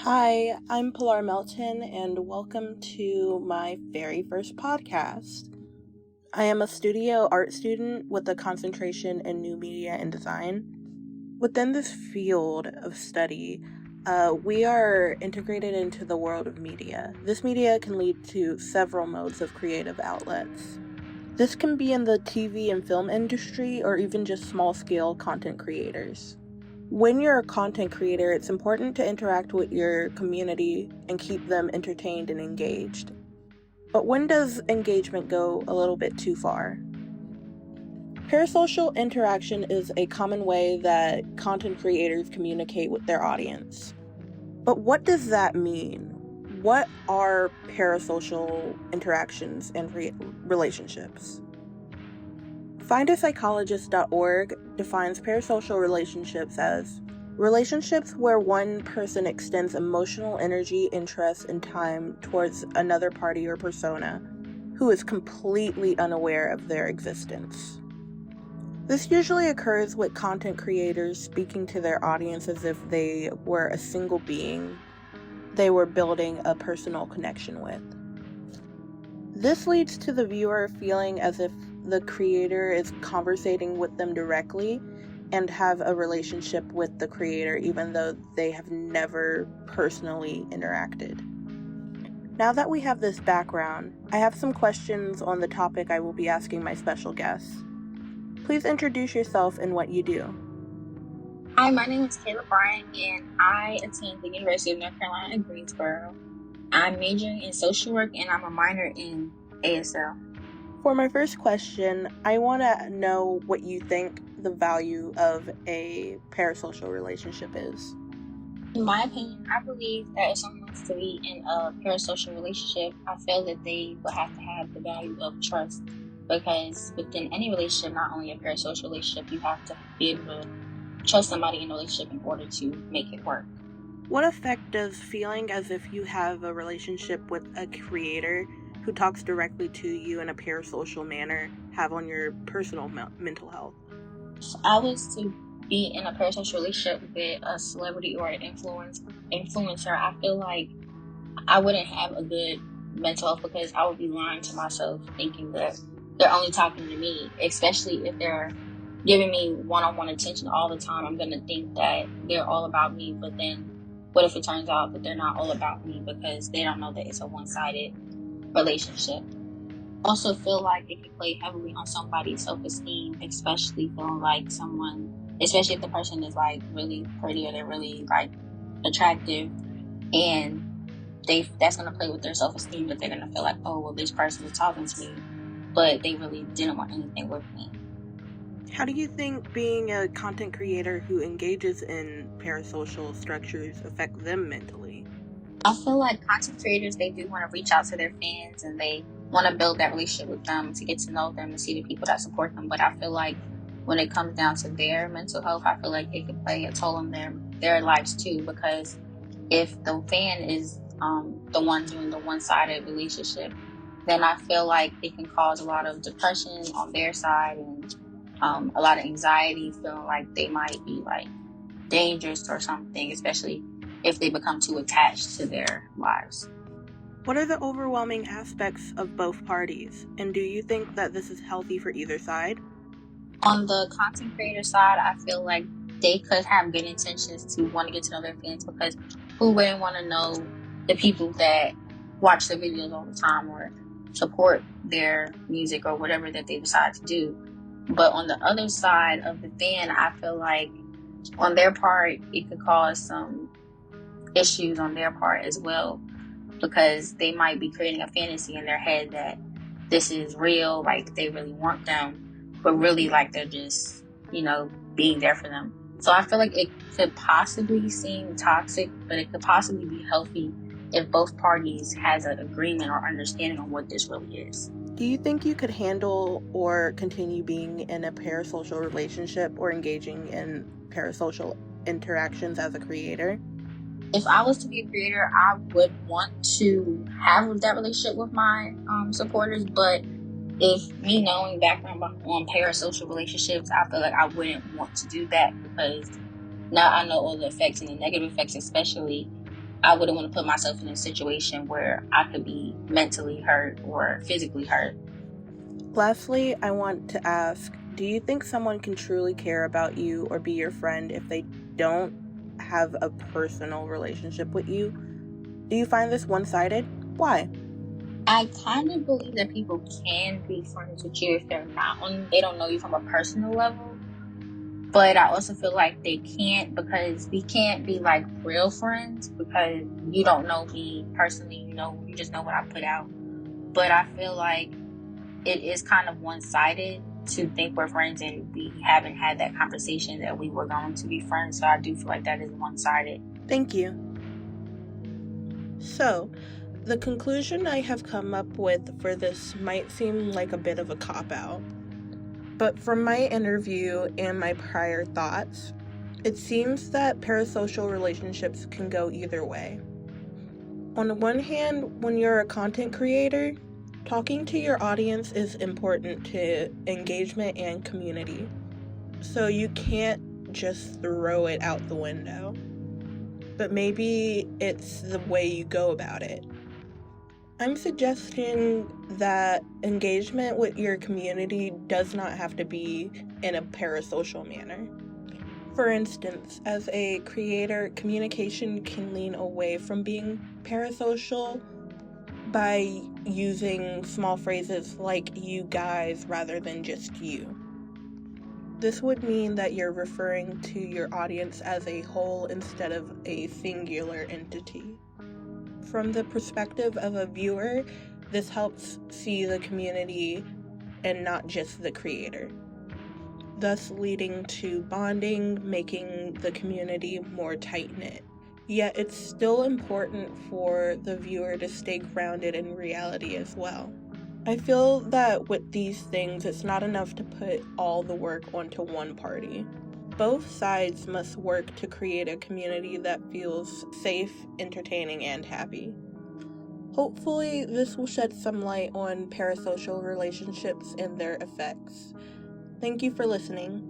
Hi, I'm Pilar Melton, and welcome to my very first podcast. I am a studio art student with a concentration in new media and design. Within this field of study, we are integrated into the world of media. This media can lead to several modes of creative outlets. This can be in the TV and film industry or even just small-scale content creators. When you're a content creator, it's important to interact with your community and keep them entertained and engaged. But when does engagement go a little bit too far? Parasocial interaction is a common way that content creators communicate with their audience. But what does that mean? What are parasocial interactions and relationships? FindAPsychologist.org defines parasocial relationships as relationships where one person extends emotional energy, interest, and time towards another party or persona who is completely unaware of their existence. This usually occurs with content creators speaking to their audience as if they were a single being they were building a personal connection with. This leads to the viewer feeling as if the creator is conversating with them directly and have a relationship with the creator even though they have never personally interacted. Now that we have this background, I have some questions on the topic I will be asking my special guests. Please introduce yourself and what you do. Hi, my name is Kayla Bryant, and I attend the University of North Carolina in Greensboro. I'm majoring in social work, and I'm a minor in ASL. For my first question, I want to know what you think the value of a parasocial relationship is. In my opinion, I believe that if someone wants to be in a parasocial relationship, I feel that they will have to have the value of trust, because within any relationship, not only a parasocial relationship, you have to be able to trust somebody in a relationship in order to make it work. What effect does feeling as if you have a relationship with a creator who talks directly to you in a parasocial manner have on your personal mental health? If I was to be in a parasocial relationship with a celebrity or an influencer, I feel like I wouldn't have a good mental health, because I would be lying to myself thinking that they're only talking to me, especially if they're giving me one-on-one attention all the time. I'm going to think that they're all about me, but then what if it turns out that they're not all about me because they don't know that it's a one-sided relationship? I also feel like it can play heavily on somebody's self-esteem, especially feeling like especially if the person is like really pretty or they're really like attractive, and that's going to play with their self-esteem, that they're going to feel like, oh, well, this person is talking to me, but they really didn't want anything with me. How do you think being a content creator who engages in parasocial structures affect them mentally? I feel like content creators, they do want to reach out to their fans, and they want to build that relationship with them, to get to know them and see the people that support them. But I feel like when it comes down to their mental health, I feel like it could play a toll on their lives too, because if the fan is the one doing the one-sided relationship, then I feel like it can cause a lot of depression on their side, and a lot of anxiety, feeling like they might be like dangerous or something, especially if they become too attached to their lives. What are the overwhelming aspects of both parties, and do you think that this is healthy for either side? On the content creator side, I feel like they could have good intentions to want to get to know their fans, because who wouldn't want to know the people that watch their videos all the time or support their music or whatever that they decide to do? But on the other side of the fan, I feel like on their part, it could cause some issues on their part as well, because they might be creating a fantasy in their head that this is real, like they really want them, but really like they're just, being there for them. So I feel like it could possibly seem toxic, but it could possibly be healthy if both parties has an agreement or understanding on what this really is. Do you think you could handle or continue being in a parasocial relationship or engaging in parasocial interactions as a creator? If I was to be a creator, I would want to have that relationship with my supporters, but if me knowing background on parasocial relationships, I feel like I wouldn't want to do that, because now I know all the effects and the negative effects, especially I wouldn't want to put myself in a situation where I could be mentally hurt or physically hurt. Lastly, I want to ask, do you think someone can truly care about you or be your friend if they don't have a personal relationship with you? Do you find this one-sided? Why? I kind of believe that people can be friends with you if they don't know you from a personal level. But I also feel like they can't, because we can't be like real friends because you don't know me personally, you just know what I put out. But I feel like it is kind of one-sided to think we're friends and we haven't had that conversation that we were going to be friends. So I do feel like that is one-sided. Thank you. So, the conclusion I have come up with for this might seem like a bit of a cop-out. But from my interview and my prior thoughts, it seems that parasocial relationships can go either way. On the one hand, when you're a content creator, talking to your audience is important to engagement and community. So you can't just throw it out the window. But maybe it's the way you go about it. I'm suggesting that engagement with your community does not have to be in a parasocial manner. For instance, as a creator, communication can lean away from being parasocial by using small phrases like "you guys" rather than just "you." This would mean that you're referring to your audience as a whole instead of a singular entity. From the perspective of a viewer, this helps see the community and not just the creator, thus leading to bonding, making the community more tight-knit. Yet it's still important for the viewer to stay grounded in reality as well. I feel that with these things, it's not enough to put all the work onto one party. Both sides must work to create a community that feels safe, entertaining, and happy. Hopefully, this will shed some light on parasocial relationships and their effects. Thank you for listening.